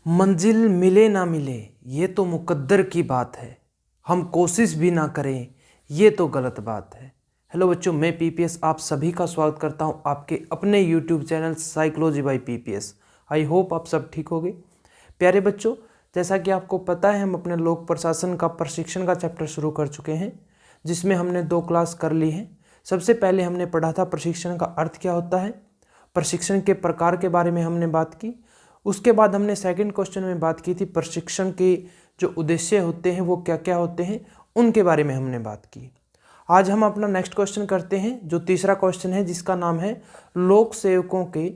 मंजिल मिले ना मिले ये तो मुकद्दर की बात है, हम कोशिश भी ना करें ये तो गलत बात है। हेलो बच्चों, मैं पीपीएस आप सभी का स्वागत करता हूं आपके अपने YouTube channel psychology by PPS. I hope आप सब ठीक होंगे। प्यारे बच्चों, जैसा कि आपको पता है हम अपने लोक प्रशासन का प्रशिक्षण का चैप्टर शुरू कर चुके हैं, जिसमें हमने 2 क्लास कर ली हैं। सबसे पहले हमने पढ़ा था प्रशिक्षण का अर्थ क्या होता है, प्रशिक्षण के प्रकार के बारे में हमने बात की। उसके बाद हमने सेकंड क्वेश्चन में बात की थी प्रशिक्षण के जो उद्देश्य होते हैं वो क्या क्या होते हैं, उनके बारे में हमने बात की। आज हम अपना नेक्स्ट क्वेश्चन करते हैं, जो तीसरा क्वेश्चन है, जिसका नाम है लोक सेवकों के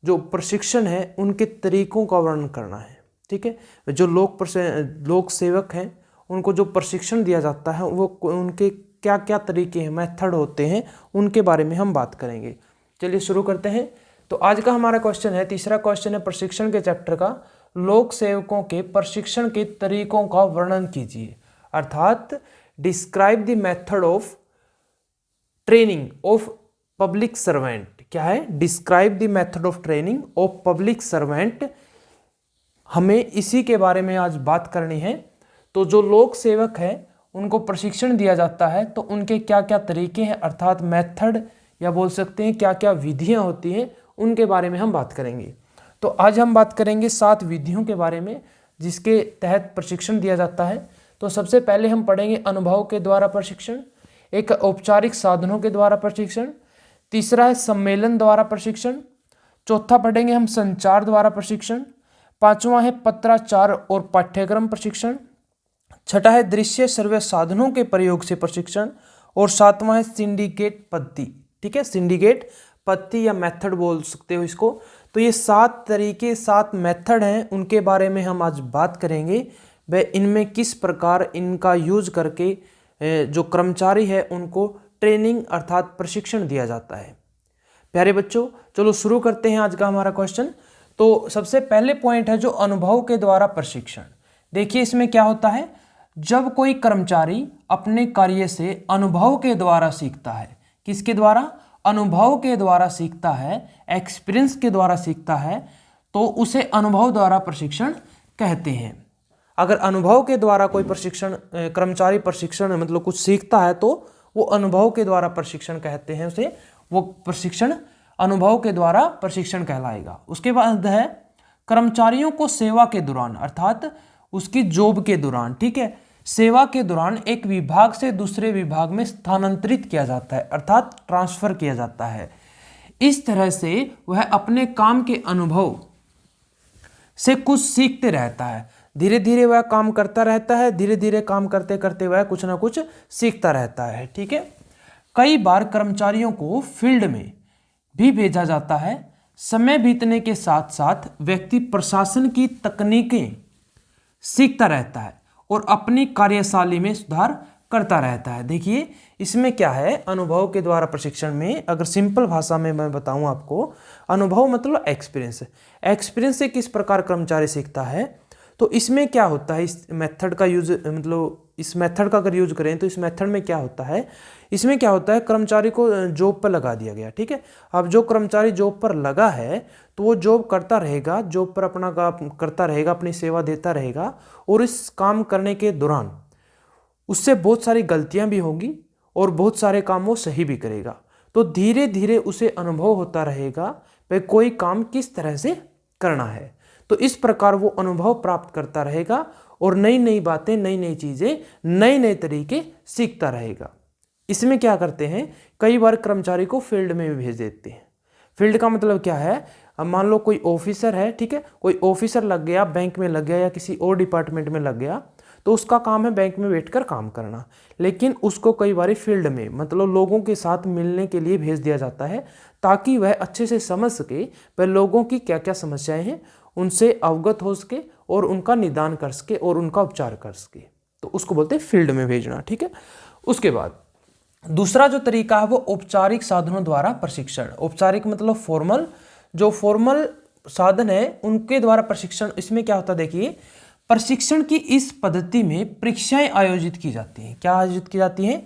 जो प्रशिक्षण है उनके तरीकों का वर्णन करना है। ठीक है, जो लोक सेवक हैं उनको जो प्रशिक्षण दिया जाता है वो उनके क्या क्या तरीके हैं, मेथड होते हैं, उनके बारे में हम बात करेंगे। चलिए शुरू करते हैं। तो आज का हमारा क्वेश्चन है, तीसरा क्वेश्चन है प्रशिक्षण के चैप्टर का, लोक सेवकों के प्रशिक्षण के तरीकों का वर्णन कीजिए। अर्थात describe the method of training of public servant. क्या है? Describe the method of training of public servant. हमें इसी के बारे में आज बात करनी है। तो जो लोक सेवक है उनको प्रशिक्षण दिया जाता है तो उनके क्या क्या तरीके हैं, अर्थात मेथड या बोल सकते हैं क्या क्या विधियां होती हैं, उनके बारे में हम बात करेंगे। तो आज हम बात करेंगे 7 विधियों के बारे में जिसके तहत प्रशिक्षण दिया जाता है। तो सबसे पहले हम पढ़ेंगे अनुभव के द्वारा प्रशिक्षण, एक औपचारिक साधनों के द्वारा प्रशिक्षण, तीसरा है सम्मेलन द्वारा प्रशिक्षण, चौथा पढ़ेंगे हम संचार द्वारा प्रशिक्षण, पांचवा है पत्राचार और पाठ्यक्रम प्रशिक्षण, छठा है दृश्य श्रव्य साधनों के प्रयोग से प्रशिक्षण, और सातवां है सिंडिकेट पद्धति। ठीक है, सिंडिकेट पद्धति या मेथड बोल सकते हो इसको। तो ये 7 तरीके, 7 मेथड हैं, उनके बारे में हम आज बात करेंगे। वह इनमें किस प्रकार इनका यूज करके जो कर्मचारी है उनको ट्रेनिंग अर्थात प्रशिक्षण दिया जाता है। प्यारे बच्चों, चलो शुरू करते हैं आज का हमारा क्वेश्चन। तो सबसे पहले पॉइंट है जो अनुभव के द्वारा प्रशिक्षण। देखिए इसमें क्या होता है, जब कोई कर्मचारी अपने कार्य से अनुभव के द्वारा सीखता है, किसके द्वारा? अनुभव के द्वारा सीखता है, एक्सपीरियंस के द्वारा सीखता है, तो उसे अनुभव द्वारा प्रशिक्षण कहते हैं। अगर अनुभव के द्वारा कोई प्रशिक्षण कर्मचारी प्रशिक्षण मतलब कुछ सीखता है तो वो अनुभव के द्वारा प्रशिक्षण कहते हैं उसे, वो प्रशिक्षण अनुभव के द्वारा प्रशिक्षण कहलाएगा। उसके बाद है कर्मचारियों को सेवा के दौरान अर्थात उसकी जॉब के दौरान, ठीक है, सेवा के दौरान एक विभाग से दूसरे विभाग में स्थानांतरित किया जाता है अर्थात ट्रांसफर किया जाता है। इस तरह से वह अपने काम के अनुभव से कुछ सीखते रहता है, धीरे धीरे वह काम करता रहता है, धीरे धीरे काम करते करते वह कुछ ना कुछ सीखता रहता है। ठीक है, कई बार कर्मचारियों को फील्ड में भी भेजा जाता है। समय बीतने के साथ साथ व्यक्ति प्रशासन की तकनीकें सीखता रहता है और अपनी कार्यशैली में सुधार करता रहता है। देखिए इसमें क्या है, अनुभव के द्वारा प्रशिक्षण में अगर सिंपल भाषा में मैं बताऊं आपको, अनुभव मतलब एक्सपीरियंस। एक्सपीरियंस से किस प्रकार कर्मचारी सीखता है, तो इसमें क्या होता है, इस मेथड का यूज मतलब इस मेथड का अगर यूज करें तो इस मेथड में क्या होता है, इसमें क्या होता है, कर्मचारी को जॉब पर लगा दिया गया। ठीक है, अब जो कर्मचारी जॉब पर लगा है तो वो जॉब करता रहेगा, जॉब पर अपना काम करता रहेगा, अपनी सेवा देता रहेगा, और इस काम करने के दौरान उससे बहुत सारी गलतियां भी होंगी और बहुत सारे काम वो सही भी करेगा। तो धीरे धीरे उसे अनुभव होता रहेगा भाई कोई काम किस तरह से करना है। तो इस प्रकार वो अनुभव प्राप्त करता रहेगा और नई नई बातें, नई नई चीजें, नए नए तरीके सीखता रहेगा। इसमें क्या करते हैं, कई बार कर्मचारी को फील्ड में भी भेज देते हैं। फील्ड का मतलब क्या है, अब मान लो कोई ऑफिसर है, ठीक है, कोई ऑफिसर लग गया, बैंक में लग गया या किसी और डिपार्टमेंट में लग गया, तो उसका काम है बैंक में बैठकर काम करना, लेकिन उसको कई बार फील्ड में मतलब लोगों के साथ मिलने के लिए भेज दिया जाता है ताकि वह अच्छे से समझ सके वह लोगों की क्या क्या समस्याएं हैं, उनसे अवगत हो सके और उनका निदान कर सके और उनका उपचार कर सके। तो उसको बोलते हैं फील्ड में भेजना। ठीक है, उसके बाद दूसरा जो तरीका है वो औपचारिक साधनों द्वारा प्रशिक्षण। औपचारिक मतलब फॉर्मल, जो फॉर्मल साधन है उनके द्वारा प्रशिक्षण। इसमें क्या होता है, देखिए प्रशिक्षण की इस पद्धति में परीक्षाएं आयोजित की जाती हैं। क्या आयोजित की जाती हैं?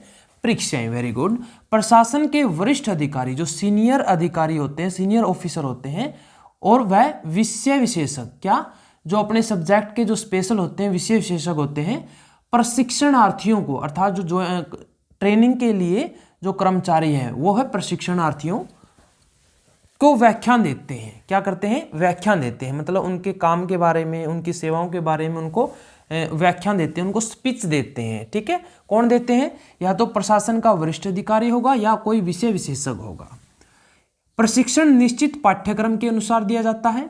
परीक्षाएं। Very good. प्रशासन के वरिष्ठ अधिकारी जो सीनियर अधिकारी होते हैं, सीनियर ऑफिसर होते हैं, और वह विषय विशेषज्ञ, क्या जो अपने सब्जेक्ट के जो स्पेशल होते हैं, विषय विशेषज्ञ होते हैं, प्रशिक्षणार्थियों को, अर्थात जो ट्रेनिंग के लिए जो कर्मचारी हैं वो है प्रशिक्षणार्थियों को व्याख्यान देते हैं। क्या करते हैं? व्याख्यान देते हैं, मतलब उनके काम के बारे में, उनकी सेवाओं के बारे में उनको व्याख्यान देते हैं, उनको स्पीच देते हैं। ठीक है, कौन देते हैं? या तो प्रशासन का वरिष्ठ अधिकारी होगा या कोई विषय विशेषज्ञ होगा। प्रशिक्षण निश्चित पाठ्यक्रम के अनुसार दिया जाता है।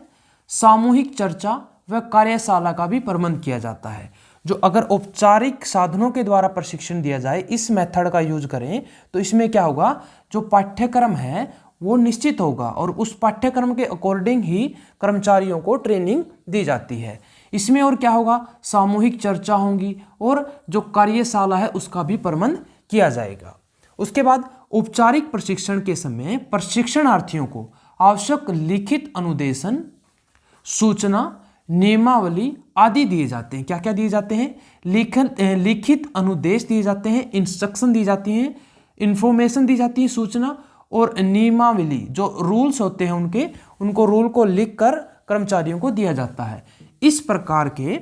सामूहिक चर्चा व कार्यशाला का भी प्रबंध किया जाता है। जो अगर औपचारिक साधनों के द्वारा प्रशिक्षण दिया जाए, इस मेथड का यूज करें, तो इसमें क्या होगा, जो पाठ्यक्रम है वो निश्चित होगा और उस पाठ्यक्रम के अकॉर्डिंग ही कर्मचारियों को ट्रेनिंग दी जाती है। इसमें और क्या होगा, सामूहिक चर्चा होगी और जो कार्यशाला है उसका भी प्रबंध किया जाएगा। उसके बाद औपचारिक प्रशिक्षण के समय प्रशिक्षणार्थियों को आवश्यक लिखित अनुदेशन, सूचना, नियमावली आदि दिए जाते हैं। क्या क्या दिए जाते हैं? लिखित अनुदेश दिए जाते हैं, इंस्ट्रक्शन दी जाती हैं, इंफॉर्मेशन दी जाती है, सूचना और नियमावली, जो रूल्स होते हैं उनको रूल को लिखकर कर्मचारियों को दिया जाता है। इस प्रकार के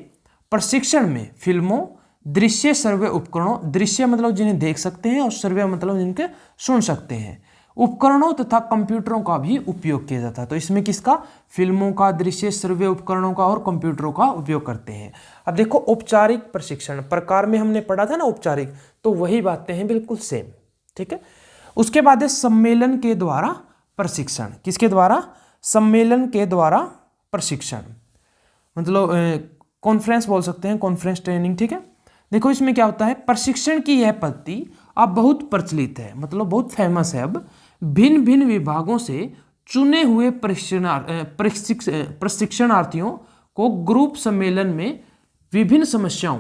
प्रशिक्षण में फिल्मों, दृश्य सर्वे उपकरणों, दृश्य मतलब जिन्हें देख सकते हैं और सर्वे मतलब जिनके सुन सकते हैं, उपकरणों तथा कंप्यूटरों का भी उपयोग किया जाता है। तो इसमें किसका? फिल्मों का, दृश्य सर्वे उपकरणों का और कंप्यूटरों का उपयोग करते हैं। अब देखो, औपचारिक प्रशिक्षण प्रकार में हमने पढ़ा था ना औपचारिक, तो वही बातें हैं बिल्कुल सेम। ठीक है, उसके बाद है सम्मेलन के द्वारा प्रशिक्षण। किसके द्वारा? सम्मेलन के द्वारा प्रशिक्षण, मतलब कॉन्फ्रेंस बोल सकते हैं, कॉन्फ्रेंस ट्रेनिंग। ठीक है, देखो इसमें क्या होता है, प्रशिक्षण की यह पद्धति अब बहुत प्रचलित है, मतलब बहुत फेमस है। अब भिन्न भिन्न विभागों से चुने हुए प्रशिक्षणार्थियों को ग्रुप सम्मेलन में विभिन्न समस्याओं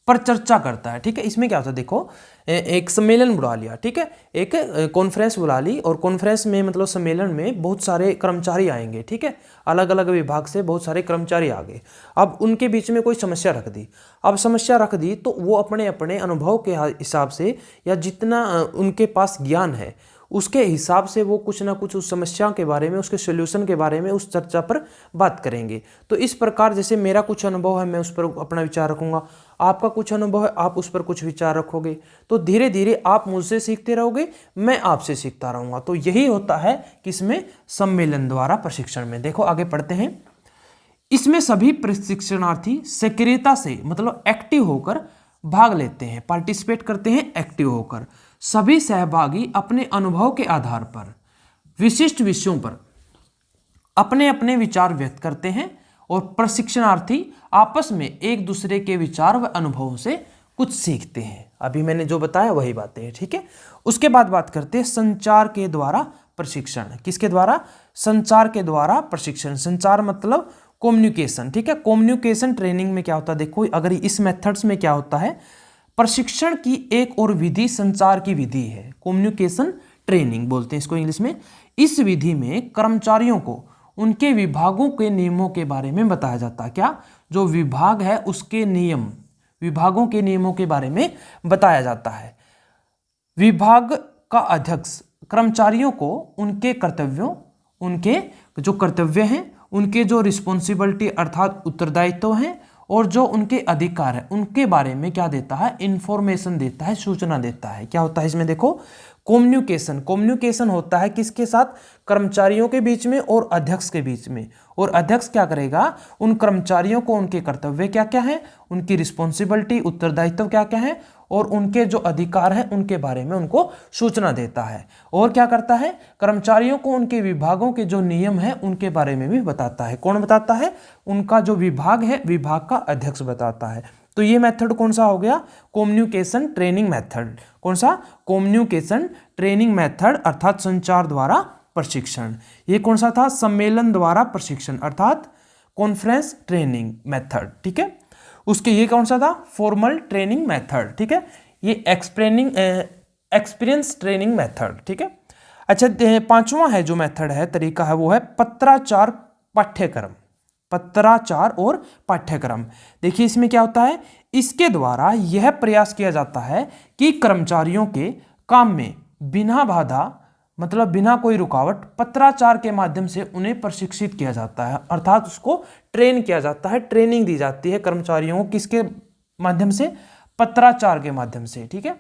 पर चर्चा करता है। ठीक है, इसमें क्या होता है, देखो एक सम्मेलन बुला लिया, ठीक है, एक कॉन्फ्रेंस बुला ली और कॉन्फ्रेंस में मतलब सम्मेलन में बहुत सारे कर्मचारी आएंगे। ठीक है, अलग अलग विभाग से बहुत सारे कर्मचारी आ गए। अब उनके बीच में कोई समस्या रख दी। अब समस्या रख दी तो वो अपने अपने अनुभव के हिसाब से या जितना उनके पास ज्ञान है उसके हिसाब से वो कुछ ना कुछ उस समस्या के बारे में, उसके सोल्यूशन के बारे में उस चर्चा पर बात करेंगे। तो इस प्रकार जैसे मेरा कुछ अनुभव है, मैं उस पर अपना विचार रखूंगा, आपका कुछ अनुभव है, आप उस पर कुछ विचार रखोगे, तो धीरे धीरे आप मुझसे सीखते रहोगे, मैं आपसे सीखता रहूंगा। तो यही होता है किसमें? सम्मेलन द्वारा प्रशिक्षण में। देखो आगे पढ़ते हैं। इसमें सभी प्रशिक्षणार्थी सक्रियता से, मतलब एक्टिव होकर भाग लेते हैं, पार्टिसिपेट करते हैं एक्टिव होकर। सभी सहभागी अपने अनुभव के आधार पर विशिष्ट विषयों पर अपने अपने विचार व्यक्त करते हैं और प्रशिक्षणार्थी आपस में एक दूसरे के विचार व अनुभवों से कुछ सीखते हैं। अभी मैंने जो बताया वही बातें हैं। ठीक है, उसके बाद बात करते हैं संचार के द्वारा प्रशिक्षण। किसके द्वारा? संचार के द्वारा प्रशिक्षण। संचार मतलब कम्युनिकेशन। ठीक है, कम्युनिकेशन ट्रेनिंग में क्या होता है, देखो अगर इस मेथड्स में क्या होता है, प्रशिक्षण की एक और विधि संचार की विधि है, कम्युनिकेशन ट्रेनिंग बोलते हैं इसको इंग्लिश में। इस विधि में कर्मचारियों को उनके विभागों के नियमों के बारे में बताया जाता है। क्या? जो विभाग है उसके नियम, विभागों के नियमों के बारे में बताया जाता है। विभाग का अध्यक्ष कर्मचारियों को उनके कर्तव्यों, उनके जो कर्तव्य हैं, उनके जो रिस्पॉन्सिबिलिटी अर्थात उत्तरदायित्व हैं और जो उनके अधिकार है उनके बारे में क्या देता है? इंफॉर्मेशन देता है, सूचना देता है। क्या होता है इसमें? देखो कम्युनिकेशन, कम्युनिकेशन होता है किसके साथ? कर्मचारियों के बीच में और अध्यक्ष के बीच में। और अध्यक्ष क्या करेगा? उन कर्मचारियों को उनके कर्तव्य क्या क्या है, उनकी रिस्पॉन्सिबिलिटी, उत्तरदायित्व क्या क्या है और उनके जो अधिकार हैं उनके बारे में उनको सूचना देता है। और क्या करता है? कर्मचारियों को उनके विभागों के जो नियम हैं उनके बारे में भी बताता है। कौन बताता है? उनका जो विभाग है, विभाग का अध्यक्ष बताता है। तो ये मेथड कौन सा हो गया? Communication training method. कौन सा? कम्युनिकेशन ट्रेनिंग मेथड अर्थात संचार द्वारा प्रशिक्षण। ये कौन सा था? सम्मेलन द्वारा प्रशिक्षण अर्थात कॉन्फ्रेंस ट्रेनिंग मेथड। ठीक है, उसके ये कौन सा था? Formal training method. ठीक है, ये एक्सपीरियंस ट्रेनिंग मेथड। ठीक है, अच्छा पांचवा है जो मेथड है, तरीका है, वो है पत्राचार पाठ्यक्रम। पत्राचार और पाठ्यक्रम। देखिए इसमें क्या होता है, इसके द्वारा यह प्रयास किया जाता है कि कर्मचारियों के काम में बिना बाधा मतलब बिना कोई रुकावट पत्राचार के माध्यम से उन्हें प्रशिक्षित किया जाता है, अर्थात उसको ट्रेन किया जाता है, ट्रेनिंग दी जाती है कर्मचारियों को किसके माध्यम से, पत्राचार के माध्यम से। ठीक है,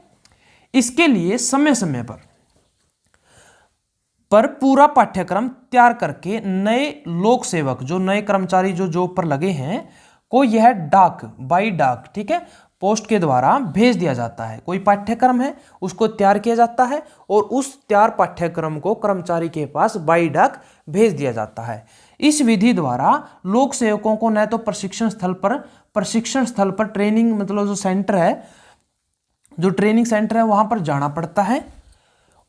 इसके लिए समय समय पर पूरा पाठ्यक्रम तैयार करके नए लोक सेवक, जो नए कर्मचारी जो जॉब पर लगे हैं, को यह डाक, बाई डाक, ठीक है, पोस्ट के द्वारा भेज दिया जाता है। कोई पाठ्यक्रम है उसको तैयार किया जाता है और उस तैयार पाठ्यक्रम को कर्मचारी के पास बाई डाक भेज दिया जाता है। इस विधि द्वारा लोक सेवकों को न तो प्रशिक्षण स्थल पर ट्रेनिंग, मतलब जो सेंटर है, जो ट्रेनिंग सेंटर है वहां पर जाना पड़ता है,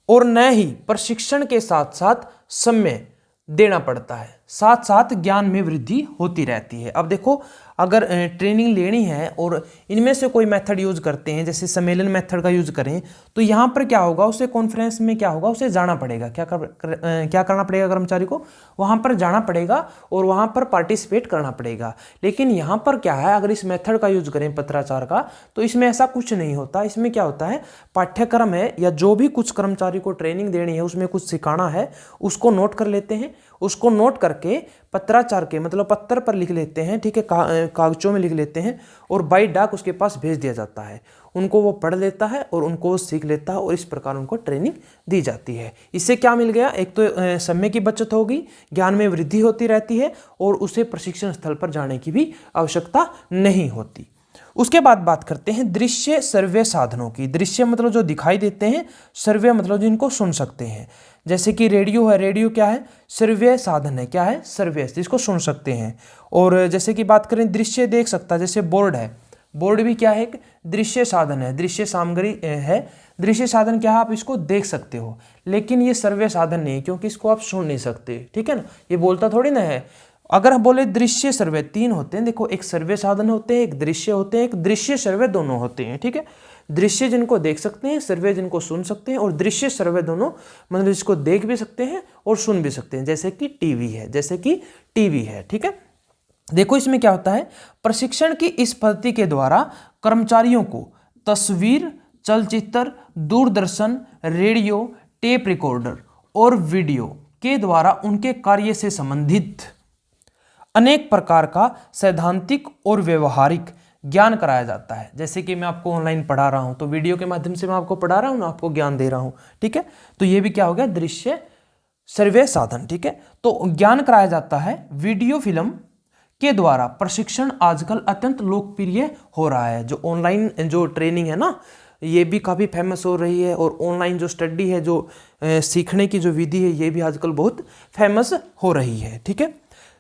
और न ही प्रशिक्षण के साथ साथ समय देना पड़ता है, साथ साथ ज्ञान में वृद्धि होती रहती है। अब देखो, अगर ट्रेनिंग लेनी है और इनमें से कोई मेथड यूज करते हैं, जैसे सम्मेलन मेथड का यूज करें, तो यहाँ पर क्या होगा, उसे कॉन्फ्रेंस में क्या होगा, उसे जाना पड़ेगा, क्या करना पड़ेगा, कर्मचारी को वहाँ पर जाना पड़ेगा और वहाँ पर पार्टिसिपेट करना पड़ेगा। लेकिन यहाँ पर क्या है, अगर इस मेथड का यूज करें पत्राचार का, तो इसमें ऐसा कुछ नहीं होता। इसमें क्या होता है, पाठ्यक्रम है या जो भी कुछ कर्मचारी को ट्रेनिंग देनी है, उसमें कुछ सिखाना है, उसको नोट कर लेते हैं, उसको नोट करके पत्राचार के, मतलब पत्र पर लिख लेते हैं, ठीक है, कागजों में लिख लेते हैं और बाई डाक उसके पास भेज दिया जाता है। उनको वो पढ़ लेता है और उनको वो सीख लेता है और इस प्रकार उनको ट्रेनिंग दी जाती है। इससे क्या मिल गया, एक तो समय की बचत होगी, ज्ञान में वृद्धि होती रहती है और उसे प्रशिक्षण स्थल पर जाने की भी आवश्यकता नहीं होती। उसके बाद बात करते हैं दृश्य श्रव्य साधनों की। दृश्य मतलब जो दिखाई देते हैं, श्रव्य मतलब जिनको सुन सकते हैं। जैसे कि रेडियो है, रेडियो क्या है, श्रव्य साधन है, क्या है, श्रव्य, जिसको सुन सकते हैं। और जैसे कि बात करें दृश्य देख सकता, जैसे बोर्ड है, बोर्ड भी क्या है, एक दृश्य साधन है, दृश्य सामग्री है। दृश्य साधन क्या है, आप इसको देख सकते हो, लेकिन ये श्रव्य साधन नहीं है, क्योंकि इसको आप सुन नहीं सकते, ठीक है ना, ये बोलता थोड़ी ना है। अगर हम बोले दृश्य श्रव्य, तीन होते हैं, देखो, एक श्रव्य साधन होते हैं, एक दृश्य होते हैं, एक दृश्य श्रव्य दोनों होते हैं, ठीक है। दृश्य जिनको देख सकते हैं, श्रव्य जिनको सुन सकते हैं, और दृश्य श्रव्य दोनों मतलब इसको देख भी सकते हैं और सुन भी सकते हैं, जैसे कि टीवी है, जैसे कि टीवी है, ठीक है। देखो इसमें क्या होता है, प्रशिक्षण की इस पद्धति के द्वारा कर्मचारियों को तस्वीर, चलचित्र, दूरदर्शन, रेडियो, टेप रिकॉर्डर और वीडियो के द्वारा उनके कार्य से संबंधित अनेक प्रकार का सैद्धांतिक और व्यवहारिक ज्ञान कराया जाता है। जैसे कि मैं आपको ऑनलाइन पढ़ा रहा हूं, तो वीडियो के माध्यम से मैं आपको पढ़ा रहा हूं ना, आपको ज्ञान दे रहा हूं, ठीक है। तो ये भी क्या हो गया, दृश्य श्रव्य साधन, ठीक है। तो ज्ञान कराया जाता है वीडियो फिल्म के द्वारा। प्रशिक्षण आजकल अत्यंत लोकप्रिय हो रहा है। जो ऑनलाइन जो ट्रेनिंग है ना, ये भी काफ़ी फेमस हो रही है, और ऑनलाइन जो स्टडी है, जो सीखने की जो विधि है, ये भी आजकल बहुत फेमस हो रही है, ठीक है।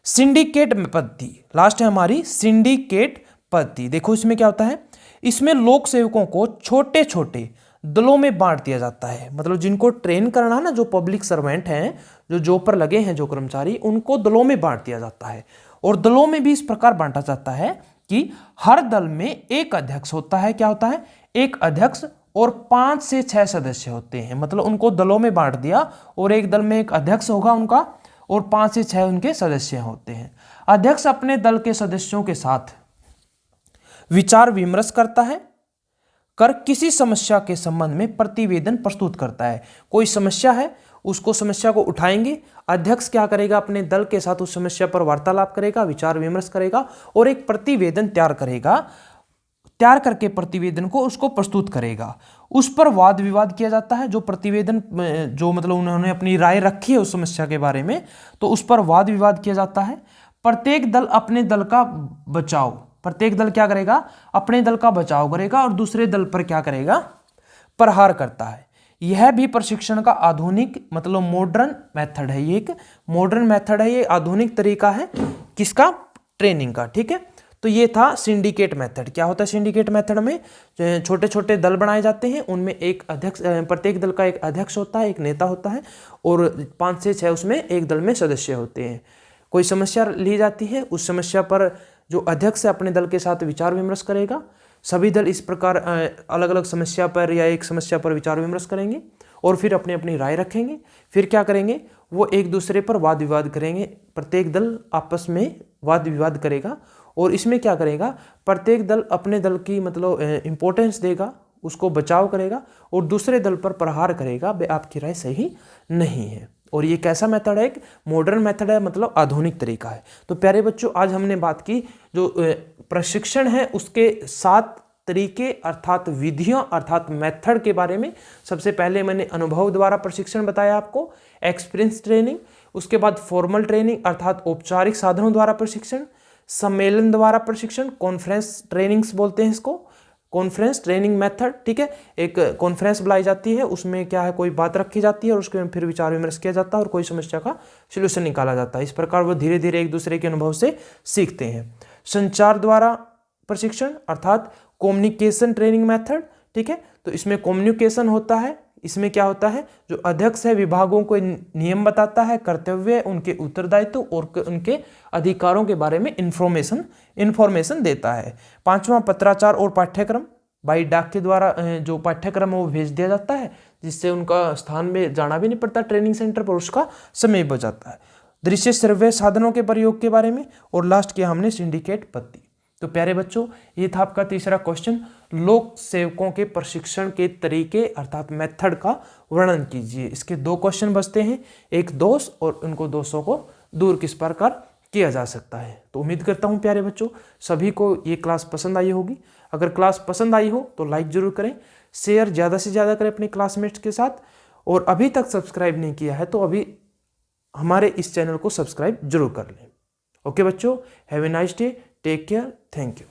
सिंडिकेट पद्धति, लास्ट है हमारी सिंडिकेट पद्धति। देखो इसमें क्या होता है, इसमें लोक सेवकों को छोटे छोटे दलों में बांट दिया जाता है। मतलब जिनको ट्रेन करना है ना, जो पब्लिक सर्वेंट हैं, जो जॉब पर लगे हैं, जो कर्मचारी, उनको दलों में बांट दिया जाता है। और दलों में भी इस प्रकार बांटा जाता है कि हर दल में एक अध्यक्ष होता है। क्या होता है, एक अध्यक्ष और 5 से 6 सदस्य होते हैं। मतलब उनको दलों में बांट दिया और एक दल में एक अध्यक्ष होगा उनका, और 5 से 6 उनके सदस्य होते हैं। अध्यक्ष अपने दल के सदस्यों के साथ विचार विमर्श करता है, कर किसी समस्या के संबंध में प्रतिवेदन प्रस्तुत करता है। कोई समस्या है, उसको समस्या को उठाएंगे, अध्यक्ष क्या करेगा, अपने दल के साथ उस समस्या पर वार्तालाप करेगा, विचार विमर्श करेगा और एक प्रतिवेदन तैयार करेगा। तैयार करके प्रतिवेदन को उसको प्रस्तुत करेगा। उस पर वाद विवाद किया जाता है। जो प्रतिवेदन, जो मतलब उन्होंने अपनी राय रखी है उस समस्या के बारे में, तो उस पर वाद विवाद किया जाता है। प्रत्येक दल अपने दल का बचाव, प्रत्येक दल क्या करेगा, अपने दल का बचाव करेगा और दूसरे दल पर क्या करेगा, प्रहार करता है। यह भी प्रशिक्षण का आधुनिक मतलब मॉडर्न मेथड है। ये एक मॉडर्न मेथड है, ये आधुनिक तरीका है किसका, ट्रेनिंग का, ठीक है। तो ये था सिंडिकेट मेथड। क्या होता है सिंडिकेट मेथड में, छोटे छोटे दल बनाए जाते हैं, उनमें एक अध्यक्ष, प्रत्येक दल का एक अध्यक्ष होता है, एक नेता होता है, और 5 से 6 उसमें एक दल में सदस्य होते हैं। कोई समस्या ली जाती है, उस समस्या पर जो अध्यक्ष है अपने दल के साथ विचार विमर्श करेगा। सभी दल इस प्रकार अलग अलग समस्या पर या एक समस्या पर विचार विमर्श करेंगे और फिर अपनी अपनी राय रखेंगे। फिर क्या करेंगे, वो एक दूसरे पर वाद विवाद करेंगे। प्रत्येक दल आपस में वाद विवाद करेगा और इसमें क्या करेगा, प्रत्येक दल अपने दल की मतलब इम्पोर्टेंस देगा, उसको बचाव करेगा और दूसरे दल पर प्रहार करेगा, वे आपकी राय सही नहीं है। और ये कैसा मेथड है? एक मॉडर्न मेथड है, मतलब आधुनिक तरीका है। तो प्यारे बच्चों, आज हमने बात की जो प्रशिक्षण है उसके 7 तरीके अर्थात विधियों अर्थात मेथड के बारे में। सबसे पहले मैंने अनुभव द्वारा प्रशिक्षण बताया आपको, एक्सपीरियंस ट्रेनिंग। उसके बाद फॉर्मल ट्रेनिंग अर्थात औपचारिक साधनों द्वारा प्रशिक्षण, सम्मेलन द्वारा प्रशिक्षण, कॉन्फ्रेंस ट्रेनिंग्स बोलते हैं इसको, कॉन्फ्रेंस ट्रेनिंग मेथड। ठीक है, एक कॉन्फ्रेंस बुलाई जाती है, उसमें क्या है, कोई बात रखी जाती है और उसके फिर विचार विमर्श किया जाता है और कोई समस्या का सोल्यूशन निकाला जाता है। इस प्रकार वो धीरे धीरे एक दूसरे के अनुभव से सीखते हैं। संचार द्वारा प्रशिक्षण अर्थात कम्युनिकेशन ट्रेनिंग मेथड। ठीक है, तो इसमें कम्युनिकेशन होता है। इसमें क्या होता है, जो अध्यक्ष है विभागों को नियम बताता है, कर्तव्य, उनके उत्तरदायित्व और उनके अधिकारों के बारे में इंफॉर्मेशन देता है। 5वां पत्राचार और पाठ्यक्रम, बाई डाक के द्वारा जो पाठ्यक्रम है वो भेज दिया जाता है, जिससे उनका स्थान में जाना भी नहीं पड़ता ट्रेनिंग सेंटर पर, उसका समय बच जाता है। दृश्य श्रव्य साधनों के प्रयोग के बारे में, और लास्ट किया हमने सिंडिकेट पद्धति। तो प्यारे बच्चों, ये था आपका तीसरा क्वेश्चन, लोक सेवकों के प्रशिक्षण के तरीके अर्थात मेथड का वर्णन कीजिए। इसके 2 क्वेश्चन बचते हैं, एक दोष और उनको दोषों को दूर किस प्रकार किया जा सकता है। तो उम्मीद करता हूँ प्यारे बच्चों सभी को ये क्लास पसंद आई होगी। अगर क्लास पसंद आई हो तो लाइक जरूर करें, शेयर ज़्यादा से ज़्यादा करें अपने क्लासमेट्स के साथ, और अभी तक सब्सक्राइब नहीं किया है तो अभी हमारे इस चैनल को सब्सक्राइब जरूर कर लें। ओके बच्चों, have a nice day, take care, thank you.